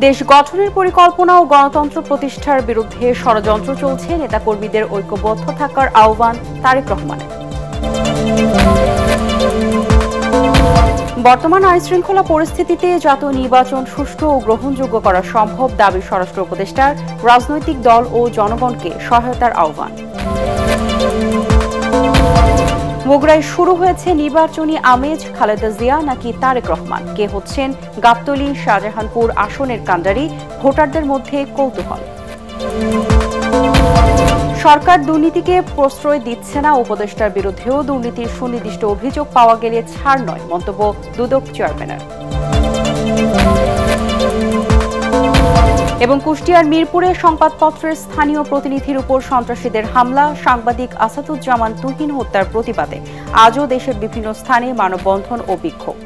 দেশ গঠনের পরিকল্পনা ও গণতন্ত্র প্রতিষ্ঠার বিরুদ্ধে ষড়যন্ত্র চলছে, নেতাকর্মীদের ঐক্যবদ্ধ থাকার আহ্বান তারেক রহমানের। বর্তমান আইনশৃঙ্খলা পরিস্থিতিতে জাতীয় নির্বাচন সুষ্ঠু ও গ্রহণযোগ্য করা সম্ভব দাবি স্বরাষ্ট্র উপদেষ্টার। রাজনৈতিক দল ও জনগণকে সহায়তার আহ্বান। বগুড়ায় শুরু হয়েছে নির্বাচনী আমেজ। খালেদা জিয়া নাকি তারেক রহমান, কে হচ্ছেন গাবতলী শাহজাহানপুর আসনের কান্ডারি, ভোটারদের মধ্যে কৌতূহল। সরকার দুর্নীতিকে প্রশ্রয় দিচ্ছে না, উপদেষ্টার বিরুদ্ধেও দুর্নীতির সুনির্দিষ্ট অভিযোগ পাওয়া গেলে ছাড় নয়, মন্তব্য দুদক চেয়ারম্যানের। এবং কুষ্টিয়ার মিরপুরে সংবাদপত্রের স্থানীয় প্রতিনিধির উপর সন্ত্রাসীদের হামলা, সাংবাদিক আসাদুজ্জামান তুহিন হত্যার প্রতিবাদে আজও দেশের বিভিন্ন স্থানে মানববন্ধন ও বিক্ষোভ।